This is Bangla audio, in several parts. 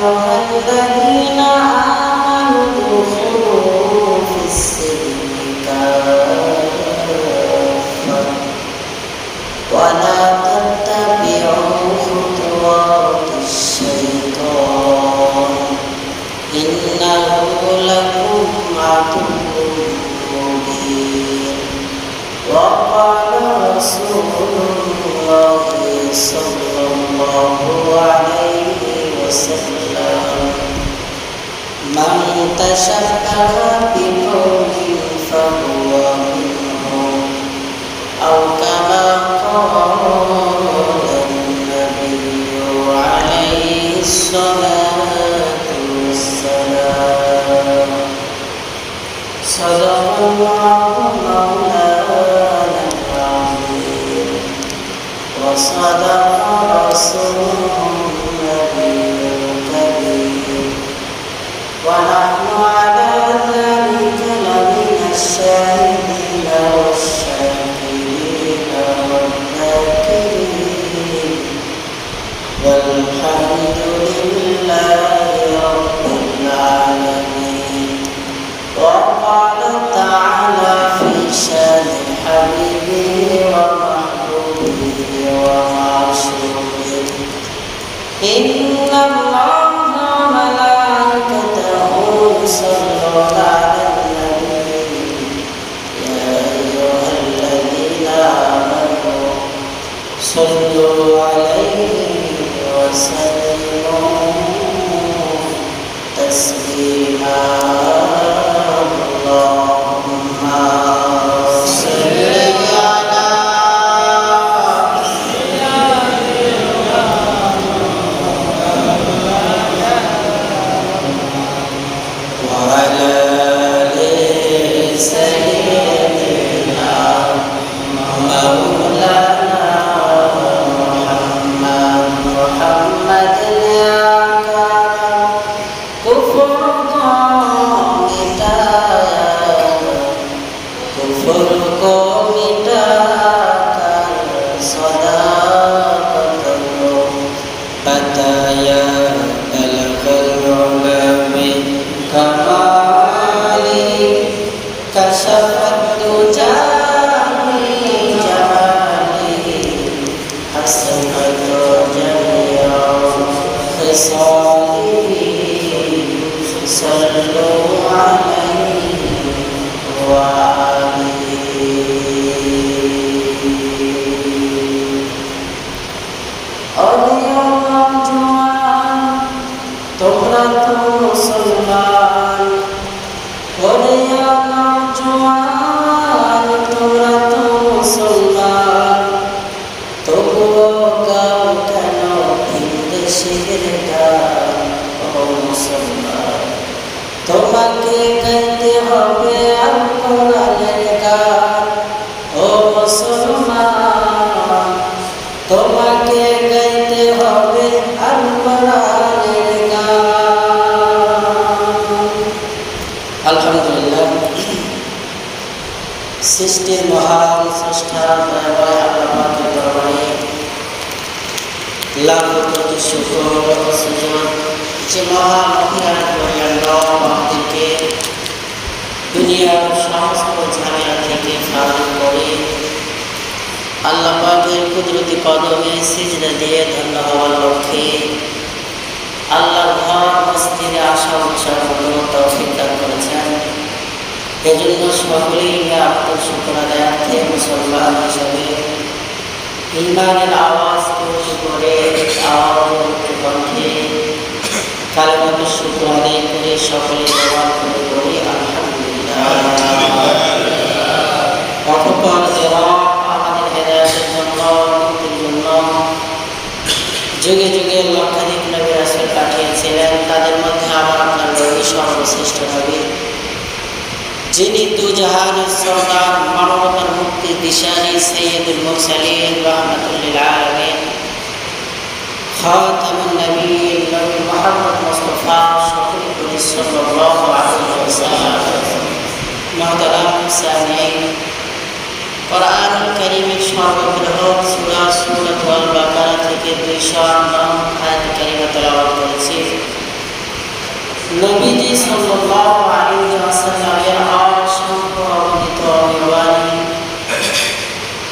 أيها الذين آمنوا ادخلوا في السلم كافة ولا تتبعوا خطوات الشيطان إنه لكم عدو مبين. وقال رسول الله صلى الله عليه وسلم من تشبه بقوم فهو منهم أو كما قال النبي عليه الصلاة والسلام. صدق الله مولانا العظيم وصدق رسوله النبي الكريم ونحن على ذلك لمن الشاهدين والشاكرين والذاكرين والحمد لله رب العالمين. وقال تعالى في شان حبيبه ومحبوبه ومعشوقه إن الله وملائكته يصلون على النبي يا أيها الذين آمنوا صلوا عليه وسلموا تسليما. اللهم صل على وعلى آل سيدنا مولانا محمد يا كفر को मिटाकर सदाकत को बताया अलगल कमाली कशफत जामी जमाली हसनत जमिया खिसाली सल्लु अलैहि व তোমরা তো মুসলমান, ওরে নওজোয়ান তোমরা তো মুসলমান, তবুও গাও কেন ভিনদেশীদের গান? ও মুসলমান, তোমাকে গাইতে হবে আল কোরআনের গান। ও মুসলমান, তোমাকে গাইতে হবে আল কোরআনের গান। আলহামদুলিল্লাহ, সৃষ্টির মহান স্রষ্টা দয়াময় আল্লাহ পাকের দরবারে লাখ কোটি শুকর ও সুজুদ যে মহান অভিযান করিলেন আমাদেরকে দুনিয়ার সমস্ত ঝামেলা থেকে ফারাক করে আল্লাহ পাকের কুদরতি কদমে সিজদা দিয়ে ধন্য হওয়ার লক্ষ্যে আল্লাহর ঘর মসজিদে আসা উৎসব তৌফিক দান করেছেন। এজন্য সকলেই আত্মশুকর আদায়ার্থে মুসলমান হিসেবে ইমানের আওয়াজ উঁচু করে আওয়াজ কণ্ঠে কালেমাতুর শুকর আদায় করে সকলে দোয়া করে বলি আলহামদুলিল্লাহ। অতঃপর দেওয়া আমাদের হেদায়েতের জন্য, মুক্তির জন্য যুগে যুগে লক্ষাধিক নবী রাসূল পাঠিয়েছিলেন। তাদের মধ্যে আমার আপনার নবী সর্বশ্রেষ্ঠ নবী, যিনি দুজাহানের সরদার, মানবতার মুক্তির দিশারি, সাইয়্যিদুল মুরসালিন, রাহমাতুল লিল আলামিন, খাতামুন নবিয়্যিন, নবী মুহাম্মদ মুস্তাফা শফিউল সাল্লাল্লাহু আলাইহি ওয়াসাল্লাম। মুহতারাম সামিঈন, কোরআনুল কারীমের সর্ববৃহৎ সূরা সূরাতুল বাকারা থেকে 209 আয়াত কারিমা তেলাওয়াত করেছি। নবীজি সাল্লাল্লাহু আলাইহি ওয়াসাল্লামের অসংখ্য অগণিত নির্বাণী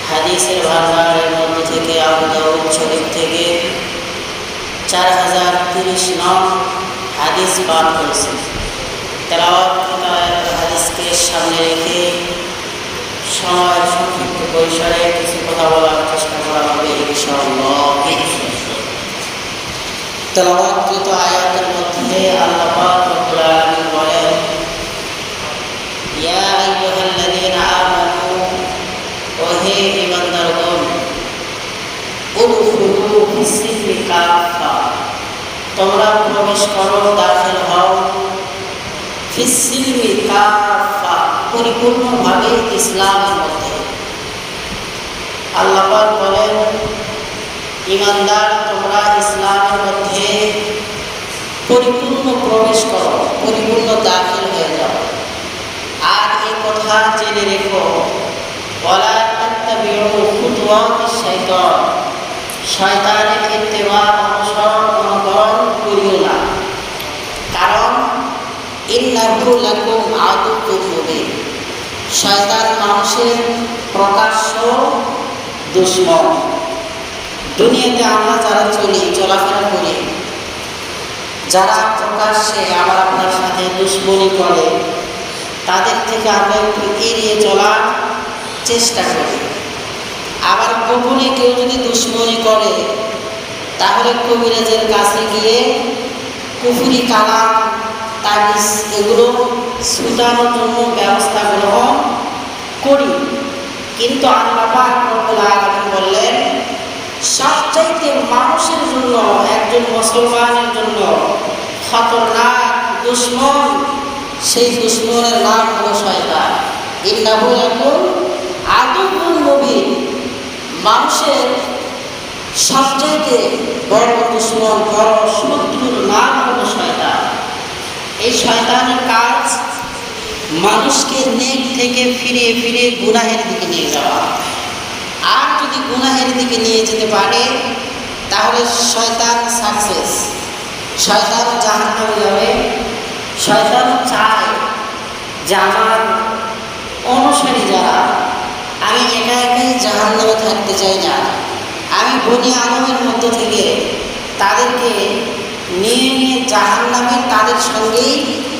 হাদিসের ভান্ডারের মধ্যে থেকে আবু দাউদ শরীফ থেকে 4030 নং হাদিস পাঠ করেছেন। তেলাওয়াত হাদিসকে সামনে রেখে সময়ের সংক্ষিপ্ত পরিসরে কিছু কথা বলার চেষ্টা করা হবে ইনশাআল্লাহ। তেলাওয়াতকৃত আয়াতের মধ্যে আল্লাহ পাক রব্বুল আলামিন বলেন, ইয়া আইয়ুহাল্লাযীনা আমানু, ওহে ঈমানদারগণ, উদখুলু ফিস-সিলমি কাফা, তোমরা প্রবেশ করো, দাখিল হও, ফিস-সিলমি কাফা, পরিপূর্ণভাবে ইসলামের মধ্যে। আল্লাহ পাক বলেন, ঈমানদার তোমরা ইসলামের মধ্যে পরিপূর্ণ প্রবেশ করো, পরিপূর্ণ দাখিল হয়ে যাও। আর এই কথা জেনে রেখো, ওয়ালা তাত্তাবিউ খুতুওয়াতিশ শাইতান, শয়তানের ইত্তেবা অনুসরণ করিও না, কারণ ইন্নাহু লাকুম আদুউন মুবিন, শয়তান মানুষের প্রকাশ্য দুশমন। দুনিয়াতে আমরা যারা চলাফেরা করি, যারা প্রকাশ্যে আমার আপনার সাথে দুশ্মনী করে, তাদের থেকে আমরা একটু এড়িয়ে চলার চেষ্টা করি। আবার গোপনে কেউ যদি দুশ্মনী করে, তাহলে কবিরাজের কাছে গিয়ে কুফরি কালাম, তাবিজ এগুলো ছুটানোর জন্য ব্যবস্থা গ্রহণ করি। কিন্তু আল্লাহ পাক রব্বুল আলামিন বললেন, সবচাইতে মানুষের জন্য, একজন মুসলমানের জন্য খতরনাক দুশমন, সেই দুশমনের নাম হলো শয়তান। ইন্নাহু লাকুম আদুউন মুবিন, মানুষের সবচাইতে বড় দুশমন, বড় শত্রুর নাম হলো শয়তান। এই শয়তানের কাজ মানুষকে নেক থেকে ফিরিয়ে ফিরিয়ে গুনাহের দিকে নিয়ে যাওয়া। আর যদি গুনাহের দিকে নিয়ে যেতে পারে, তাহলে শয়তান সাকসেস, শয়তান জাহান্নামে যাবে। শয়তান চায় যে আমার অনুসারী যারা, আমি একা একাই জাহান্নামে থাকতে চাই না, আমি বনি আদমের মধ্য থেকে তাদেরকে নিয়ে নিয়ে জাহান্নামে তাদের সঙ্গেই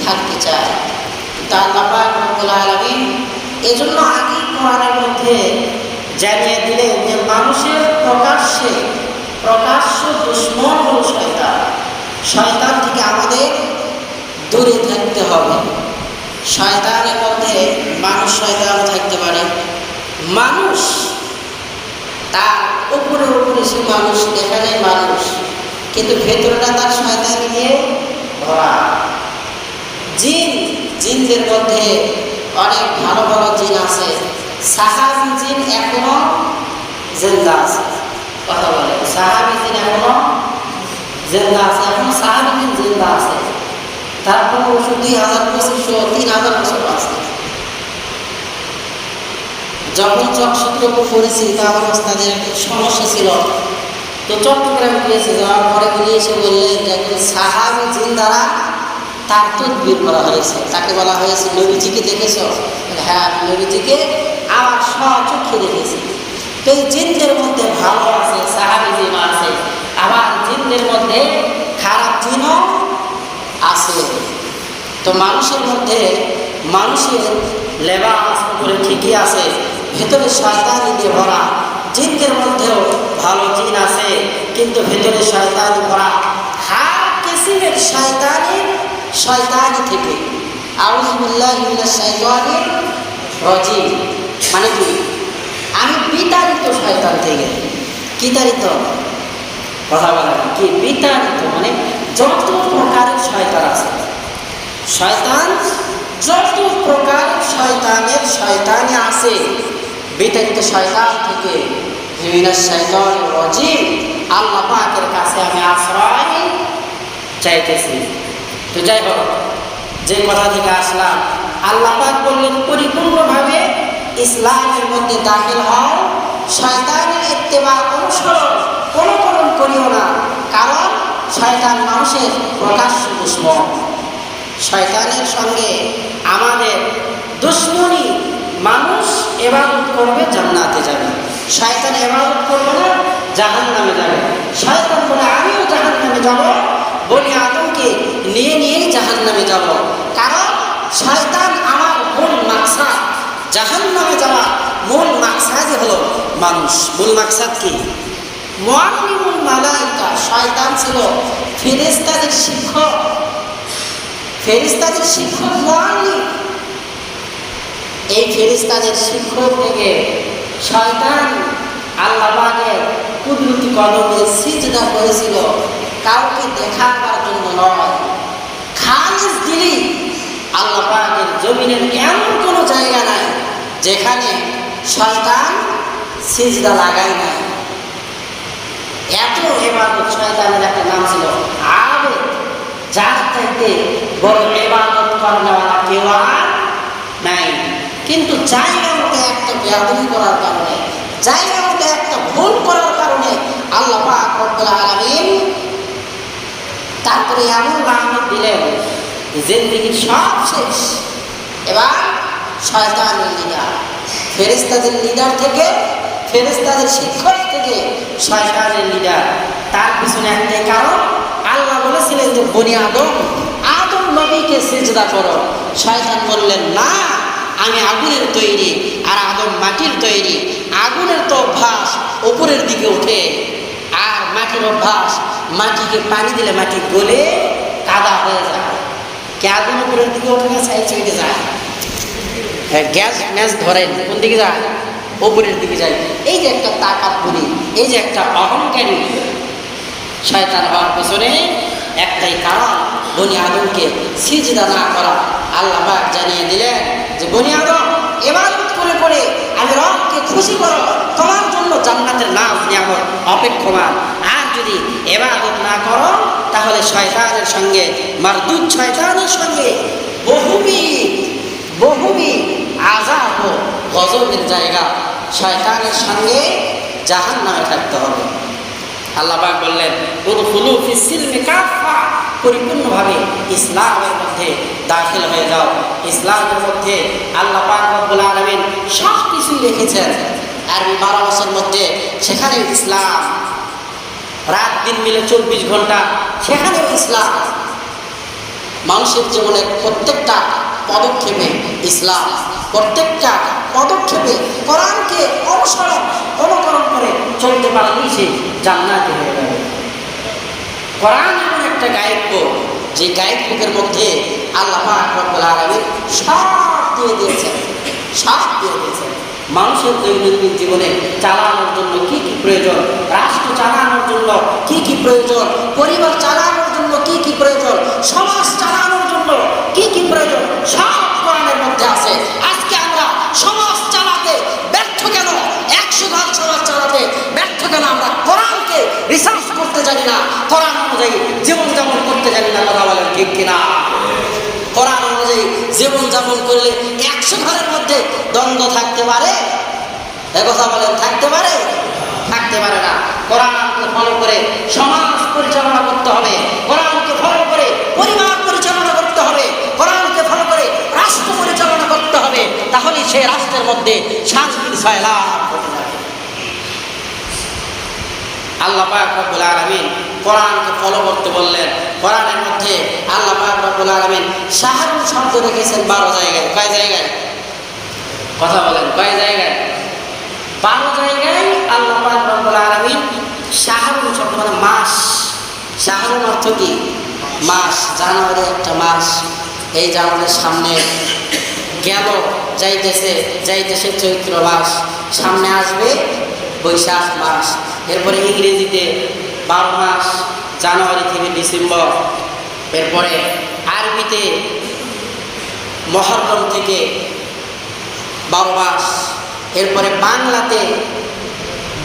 থাকতে চায়। তা আল্লাহ পাক রব্বুল আলামিন এজন্য আগেই কোরআনের মধ্যে জানিয়ে দিলেন যে মানুষের প্রকাশ্য দুশমন হল শয়তান। শয়তান থেকে আমাদের দূরে থাকতে হবে। শয়তানের মধ্যে মানুষ শয়তান থাকতে পারে। মানুষ তার উপরে সে মানুষ দেখা যায় মানুষ, কিন্তু ভেতরটা তার শয়তান দিয়ে ভরা। জিনদের মধ্যে অনেক ভালো ভালো জিন আছে। সাহাবী জিন এখনো জিন্দা আছে, কথা বলে। সাহাবী জিন এখনো জিন্দা আছে, এখনো সাহাবী জিন জিন্দা আছে। তারপর 2500-3000 বছর আছে। যখন চকসূত্রপুর পড়েছি, তা আমার ওস্তাদের সমস্যা ছিল, তো চট্টগ্রাম গিয়েছে। যাওয়ার পরে উনি এসে বললেন যে একজন সাহাবী জিন দ্বারা তার তদবির করা হয়েছে। তাকে বলা হয়েছে, নবীজিকে দেখেছ? হ্যাঁ, আমি নবীজিকে আমার স্বচক্ষে দেখেছি। তো এই জিনদের মধ্যে ভালো আছে, সাহাবী জিন আছে, আবার জিনদের মধ্যে খারাপ জিনও আছে। তো মানুষের মধ্যে মানুষের লেবাস উপরে ঠিকই আছে, ভেতরে শয়তানি দিয়ে ভরা। জিনদের মধ্যেও ভালো জিন আছে, কিন্তু ভেতরে শয়তানি ভরা। হার কিসিমের শয়তানি থেকে আউযু বিল্লাহি মিনাশ শাইতানির রাজিম, মানে কি? আমি বিতাড়িত শয়তান থেকে। কি তাড়িত? কথা বলা কি? বিতাড়িত মানে যত প্রকারের শয়তান আছে, শয়তান যত প্রকার শয়তানি আছে, বিতাড়িত শয়তান থেকে মিনাশ শাইতানির রাজিম, আল্লাহ পাকের কাছে আমি আশ্রয় চাইতেছি। তো যাই হোক, যে কথা থেকে আসলাম, আল্লাহ পাক বললেন পরিপূর্ণভাবে ইসলামের মধ্যে দাখিল হও, শয়তানের ইত্তেবা অনুসরণ করিও না, কারণ শয়তান মানুষের প্রকাশ্য দুশমন। শয়তানের সঙ্গে আমাদের দুশ্মনী, মানুষ ইবাদত করবে জান্নাতে যাবে, শয়তান ইবাদত করবে না জাহান্নামে যাবে। শয়তান বলে আমিও জাহান্নামে যাব, বনি আদমকে নিয়ে নিয়ে জাহান্নামে যাব। কারণ শয়তান আমার মূল মাকসাদ, জাহান্নামে যাওয়া মূল মাকসাদই হলো মানুষ। মূল মাকসাদ কি? মুআল্লিমুল মালায়েকা, শয়তান ছিল ফেরেশতাদের শিক্ষক, ফেরেশতাদের শিক্ষক মুআল্লিম। এই ফেরেশতাদের শিক্ষক থেকে শয়তান আল্লাহ পাকের কুদরতি কদমে সিজদা করেছিল, কাউকে দেখাবার জন্য নয়, খালিস দিলি। আল্লাহ পাকের জমিনের এমন কোনো জায়গা নাই যেখানে শয়তান সিজদা লাগায় না। এত ইবাদত, শয়তানের একটা নাম ছিল আবেদ, যার চাইতে বড় ইবাদত করানোওয়ালা কেউ আর নাই। কিন্তু জায়গা মতো একটা বেয়াদবি করার কারণে, জায়গা মতো একটা ভুল করার কারণে আল্লাহ পাক রব্বুল আলামিন তারপরে এমন লানত দিলেন, জিন্দেগির সব শেষ। এবার শয়তানের লিডার, ফেরেশতাদের লিডার থেকে, ফেরেশতাদের শিক্ষক থেকে শয়তানের লিডার। তার পিছনে একটাই কারণ, আল্লাহ বলেছিলেন যে বনি আদম, আদম নবীকে সিজদা করো। শয়তান বললেন না, আমি আগুনের তৈরি আর আদম মাটির তৈরি। আগুনের তো অভ্যাস উপরের দিকে ওঠে, আর মাটির অভ্যাস মাটিকে পানি দিলে মাটি গলে কাদা হয়ে যায়। কে আগুন উপরের দিকে ওঠে না, সাইড সাইডে যায়। গ্যাস ম্যাচ ধরেন কোন দিকে যায়? উপরের দিকে যায়। এই যে একটা তাকাব্বুরি, এই যে একটা অহংকারী, শয়তান হওয়ার পেছনে একটাই কারণ, বনি আদমকে সিজদা না করা। আল্লাহ পাক জানিয়ে দিলেন যে বনি আদম ইবাদত করে করে আমি রবকে খুশি করো, তোমার জন্য জান্নাতের নাজ নিয়ামত অপেক্ষমান। আর যদি ইবাদত না করো তাহলে শয়তানের সঙ্গে, মারদুদ শয়তানের সঙ্গে বহুবিধ আযাব ও গজবের জায়গা, শয়তানের সঙ্গে জাহান্নামে থাকতে হবে। আল্লাহ পাক বললেন উদখুলু ফিস সিলমি কাফা, পরিপূর্ণভাবে ইসলামের মধ্যে দাখিল হয়ে যাও। ইসলামের মধ্যে আল্লাহ পাক রব্বুল আলামিন সব কিছুই রেখেছেন। আরবি 12 মাসের মধ্যে সেখানেও ইসলাম, রাত দিন মিলে 24 ঘন্টা, সেখানেও ইসলাম। মানুষের জীবনের প্রত্যেকটা পদক্ষেপে ইসলাম, প্রত্যেকটা পদক্ষেপে কোরআনকে অনুকরণ করে চলতে পারলেই সে জান্নাতি হয়ে যাবে। কোরআন এমন একটা গাইড বুক, যে গাইড বুকের মধ্যে আল্লাহ পাক রব্বুল আলামিন সব দিয়ে দিয়েছেন, সব দিয়ে দিয়েছেন। মানুষের দৈনন্দিন জীবনে চালানোর জন্য কি কি প্রয়োজন, রাষ্ট্র চালানোর জন্য কি কি প্রয়োজন, পরিবার চালানোর জন্য কি কি প্রয়োজন, সমাজ চালানোর জন্য কি কি প্রয়োজন, সব কোরআনের মধ্যে আছে। আজকে আমরা সমাজ চালাতে ব্যর্থ কেন? 100 ভাগ সমাজ চালাতে ব্যর্থ কেন? আমরা কোরআনকে রিসার্চ করতে জানি না, কোরআন অনুযায়ী জীবনযাপন করতে জানি না। কথা বলেন ঠিক কিনা? কোরআন অনুযায়ী জীবনযাপন করলে 100 ঘরের মধ্যে দ্বন্দ্ব থাকতে পারে? এ কথা বলেন, থাকতে পারে? থাকতে পারে না। কোরআনকে ফলো করে সমাজ পরিচালনা করতে হবে, কোরআনকে ফলো করে পরিবার পরিচালনা করতে হবে, কোরআনকে ফলো করে রাষ্ট্র পরিচালনা করতে হবে। তাহলে সেই রাষ্ট্রের মধ্যে শান্তির সয়লাভ ঘটে যাবে। আল্লাহ পাক রব্বুল আলামিন কোরআনকে ফলো করতে বললেন। কোরআনের মধ্যে আল্লাহ পাক রব্বুল আলামিন শাহরুন শব্দ রেখেছেন 12 জায়গায়। কয় জায়গায়? কথা বলেন, কয় জায়গায়? 12 জায়গায় আল্লাহ পাক রব্বুল আলামিন শাহরুন শব্দ, মানে মাস। শাহরুন অর্থ কি? মাস। জানুয়ারি একটা মাস, এই যে আমাদের সামনে গেল, যাইতেছে চৈত্র মাস, সামনে আসবে বৈশাখ মাস, এরপরে ইংরেজিতে 12 মাস, জানুয়ারি থেকে ডিসেম্বর, এরপরে আরবিতে মহররম থেকে 12 মাস, এরপরে বাংলাতে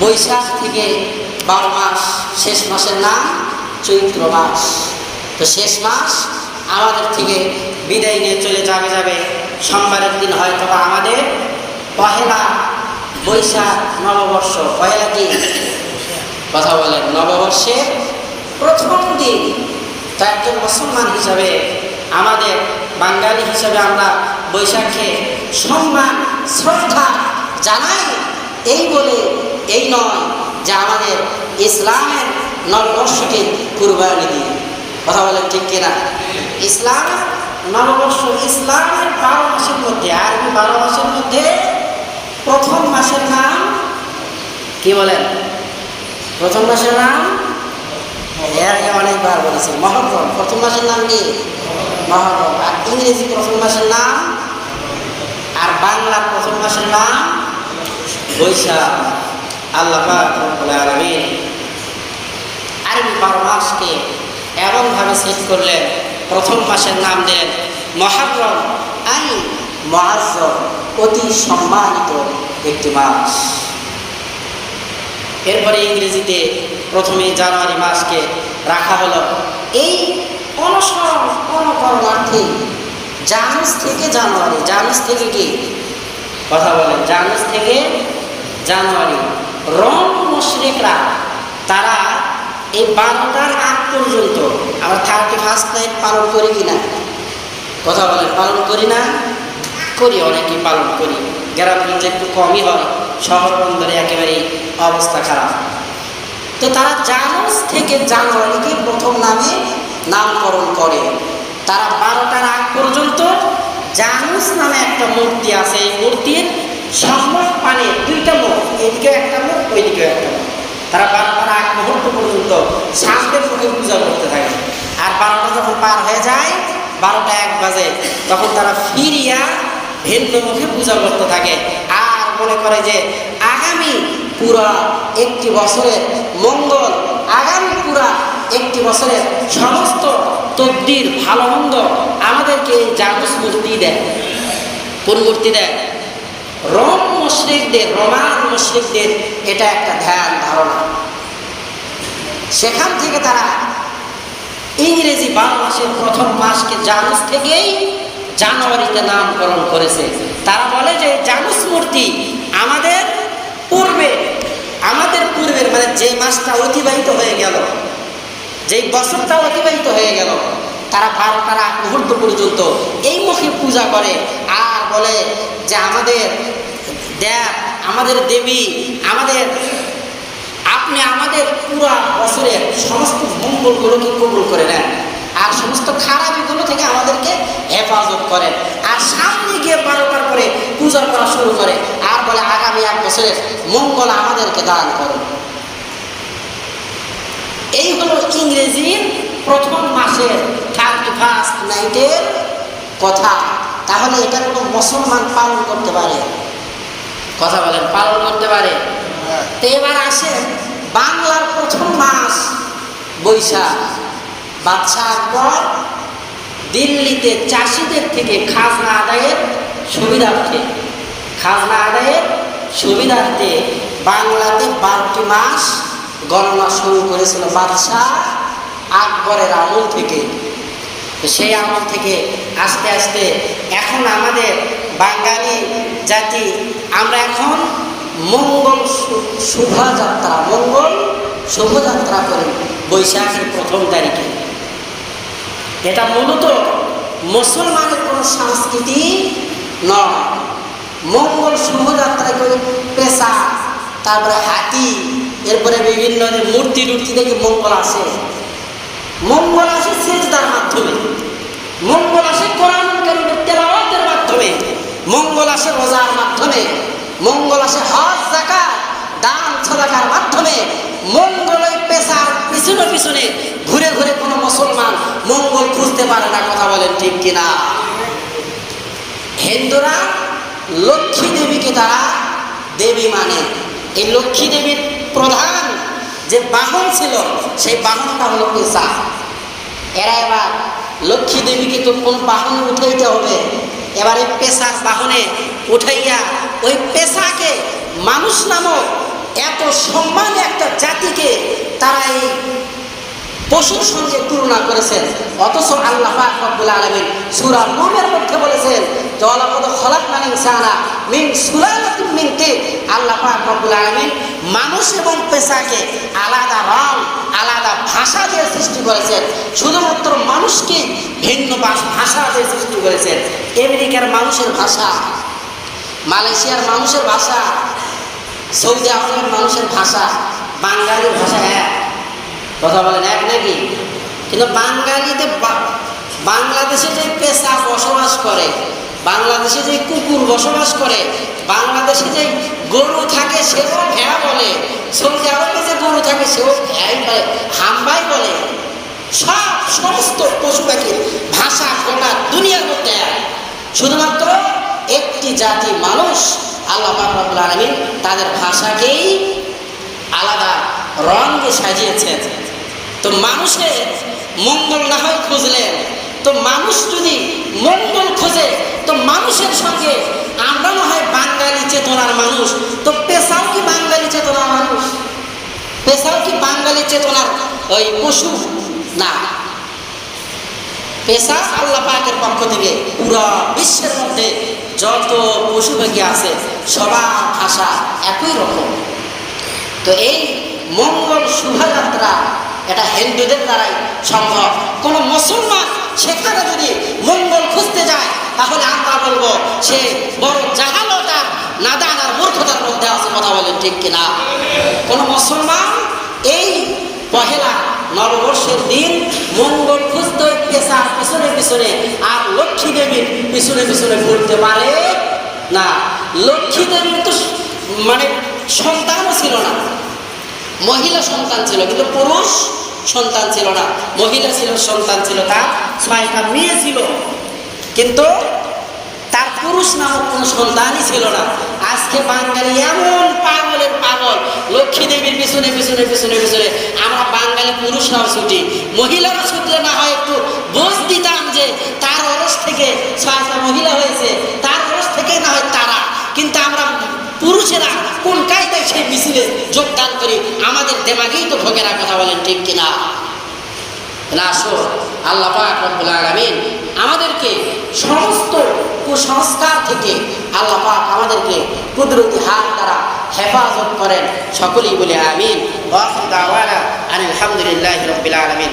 বৈশাখ থেকে 12 মাস, শেষ মাসের নাম চৈত্র মাস। তো শেষ মাস আমাদের থেকে বিদায় নিয়ে চলে যাবে। সোমবারের দিন হয়তো আমাদের পহেলা বৈশাখ নববর্ষ। পহেলা কি? কথা বলেন, নববর্ষের প্রথম দিন। তো একজন মুসলমান হিসাবে আমাদের বাঙালি হিসেবে আমরা বৈশাখে সম্মান শ্রদ্ধা জানাই, এই বলে এই নয় যে আমাদের ইসলামের নববর্ষকে কুরবানি দিই। কথা বলেন ঠিক কিনা? ইসলাম নববর্ষ, ইসলামের 12 মাসের মধ্যে, আরবি 12 মাসের মধ্যে প্রথম মাসের নাম কি বলেন? প্রথম মাসের নাম এর আগে অনেকবার বলেছি, মহররম। প্রথম মাসের নাম কি? মহররম। আর ইংরেজি প্রথম মাসের নাম, আর বাংলার প্রথম মাসের নাম বৈশাখ। আল্লাহ পাক রব্বুল আলামিন আরবি 12 মাসকে এমনভাবে সেট করলেন, প্রথম মাসের নাম দেন মহররম, আই মুআজ্জম, অতি সম্মানিত একটি মাস। এরপরে ইংরেজিতে প্রথমে জানুয়ারি মাসকে রাখা হলো এই অনুকরণার্থে। জানুস থেকে জানুয়ারি, জানুস থেকে কি কথা বলেন? জানুস থেকে জানুয়ারি। রোম মুশরিকরা তারা এই 12টার আগ পর্যন্ত, আমরা 31st নাইট পালন করি কিনা? কথা বলেন, পালন করি না? করি, অনেকেই পালন করি। গ্রামগঞ্জে একটু কমই হয়, শহর বন্দরে একেবারেই অবস্থা খারাপ। তো তারা জানুস থেকে জানুয়ারিকে প্রথম নামে নামকরণ করে। তারা 12টার আগ পর্যন্ত জানুস নামে একটা মূর্তি আছে, এই মূর্তির সম্মুখ পানে 2টা মুখ, এদিকেও একটা মুখ, ওইদিকেও একটা মুখ। তারা 12টার আগ মুহূর্ত পর্যন্ত শান্তের মুখে পূজা করতে থাকে। আর 12টা যখন পার হয়ে যায়, 12টা 1 বাজে, তখন তারা ফিরিয়া ভিন্ন মুখে পূজা করতে থাকে। আর মনে করে যে আগামী পুরা একটি বছরের মঙ্গল, আগামী পুরা একটি বছরের সমস্ত তকদির ভালো মন্দ আমাদেরকে জানুস মূর্তি দেয়। কোন মূর্তি দেয়? রোমান মুশরিকদের এটা একটা ধ্যান ধারণা। সেখান থেকে তারা ইংরেজি 12 মাসের প্রথম মাসকে জানুস থেকেই জানুয়ারিতে নামকরণ করেছে। তারা বলে যে জানুস মূর্তি আমাদের পূর্বের মানে যে মাসটা অতিবাহিত হয়ে গেল, যেই বছরটা অতিবাহিত হয়ে গেল, তারা 12টার আগ মুহূর্ত পর্যন্ত এই মুখে পূজা করে। আর বলে যে আমাদের দেব, আমাদের দেবী, আপনি আমাদের পুরা বছরের সমস্ত মঙ্গলগুলোকে কবুল করে নেন, আর সমস্ত খারাপিগুলো থেকে আমাদেরকে হেফাজত করেন। আর সামনে গিয়ে 12টার পরে পূজা করা শুরু করে, আর বলে আগামী 1 বছরের মঙ্গল আমাদেরকে দান করুন। এই হলো ইংরেজির প্রথম মাসের 31st নাইটের কথা। তাহলে এটা কোনো মুসলমান পালন করতে পারে? কথা বলেন, পালন করতে পারে? তো এবার আসে বাংলার প্রথম মাস বৈশাখ। বাদশাহ আকবর দিল্লিতে চাষিদের থেকে খাজনা আদায়ের সুবিধার্থে বাংলাতে 12টি মাস গণনা শুরু করেছিল বাদশাহ আকবরের আমল থেকে। সেই আমল থেকে আস্তে আস্তে এখন আমাদের বাঙালি জাতি আমরা এখন মঙ্গল শোভাযাত্রা করি বৈশাখের প্রথম তারিখে। এটা মূলত মুসলমানের কোনো সংস্কৃতি নয়। মঙ্গল শোভাযাত্রা করি পেশা, তারপরে হাতি, এরপরে বিভিন্ন মূর্তি থেকে মঙ্গল আসে। মঙ্গল আসে সিজদার মাধ্যমে, মঙ্গল আসে কোরআন কারীমের তেলাওয়াতের মাধ্যমে, মঙ্গল আসে রোজার মাধ্যমে, মঙ্গল আসে হজ যাকাত দান সাদাকার মাধ্যমে। মঙ্গলের পেশার পিছনে ঘুরে কোনো মুসলমান মঙ্গল খুঁজতে পারে না। কথা বলেন ঠিক কিনা? হিন্দুরা লক্ষ্মী দেবীকে তারা দেবী মানে। এই লক্ষ্মী দেবীর প্রধান যে বাহন ছিল, সেই বাহনটা হলো পেশা। এরা এবার লক্ষ্মী দেবীকে তো কোন বাহনে উঠাইতে হবে, এবার এই পেশার বাহনে উঠাইয়া ওই পেশাকে মানুষ নামক এত সম্মান একটা জাতিকে তারা এই পশুর সঙ্গে তুলনা করেছেন। অথচ আল্লাহ পাক রব্বুল আলামিন সূরা নূরের মধ্যে বলেছেন যে ওয়ালাকাদ খালাকনাল ইনসানা মিন সুলালাতিন মিন তিন। আল্লাহ পাক রব্বুল আলামিন মানুষ এবং পেশাকে আলাদা রং, আলাদা ভাষা দিয়ে সৃষ্টি করেছেন। শুধুমাত্র মানুষকে ভিন্ন ভাষা দিয়ে সৃষ্টি করেছেন। আমেরিকার মানুষের ভাষা, মালয়েশিয়ার মানুষের ভাষা, সৌদি আরবের মানুষের ভাষা, বাঙালির ভাষা এক। কথা বলেন এক নাকি? কিন্তু বাঙালিতে বাংলাদেশে যে পেশা বসবাস করে, বাংলাদেশে যে কুকুর বসবাস করে, বাংলাদেশে যে গরু থাকে সেও ভেড়া বলে, সৌদি আরবে যে গরু থাকে সেও ভ্যাই বলে, হাম্বাই বলে। সমস্ত পশু পাখির ভাষা গোটা দুনিয়ার মধ্যে এক। শুধুমাত্র একটি জাতি মানুষ আল্লাহ পাক রব্বুল আলামিন তাদের ভাষাকেই আলাদা রঙে সাজিয়েছেন। তো মানুষের মঙ্গল না হয় খুঁজলেন, তো মানুষ যদি মঙ্গল খোঁজে তো মানুষের সঙ্গে আমরা না হয় বাঙালি চেতনার মানুষ, তো পেশাও কি বাঙালি চেতনার মানুষ? পেশাও কি বাঙালি চেতনার ওই পশু? না, পেশা আল্লাহ পাকের পক্ষ থেকে পুরো বিশ্বের মধ্যে যত পশু পাখি আছে সবার ভাষা একই রকম। তো এই মঙ্গল শোভাযাত্রা এটা হিন্দুদের দ্বারাই সম্ভব। কোনো মুসলমান সেখানে যদি মঙ্গল খুঁজতে যায় তাহলে আমরা বলবো সে বড় জাহালত আর নাদান আর মূর্খতার মধ্যে আছে। কথা বলেন ঠিক কিনা? কোনো মুসলমান এই পহেলা নববর্ষের দিন মঙ্গল খুঁজতে পেশার পিছনে পিছনে আর লক্ষ্মী দেবীর পিছনে পিছনে ঘুরতে পারে না। লক্ষ্মী দেবীর তো মানে সন্তানও ছিল না, মহিলা সন্তান ছিল কিন্তু পুরুষ সন্তান ছিল না। মহিলা ছিল সন্তান ছিল, তার 6টা মেয়ে ছিল কিন্তু তার পুরুষ নামক কোনো সন্তানই ছিল না। আজকে বাঙালি এমন পাগলের পাগল, লক্ষ্মী দেবীর পিছনে পিছনে পিছনে পিছনে। আমরা বাঙালি পুরুষরাও ছুটি, মহিলারা ছুটলে না হয় একটু বোঝ দিতাম যে তার অরস থেকে 6টা মহিলা হয়েছে, তার অরস থেকেই না হয় তারা। কিন্তু আমরা পুরুষেরা কোন কায়দায় সেই মিছিলে যোগদান করি? আমাদের দেমাগেই তো ঢোকে না। কথা বলেন ঠিক কিনা? না, আসো আল্লাহ পাক রব্বুল আলামিন আমাদেরকে সমস্ত কুসংস্কার থেকে আল্লাহ পাক আমাদেরকে কুদরতি হাত দ্বারা হেফাজত করেন। সকলেই বলে আমিন। ওয়া আখিরু দাওয়ানা আলহামদুলিল্লাহি রাব্বিল আলামিন।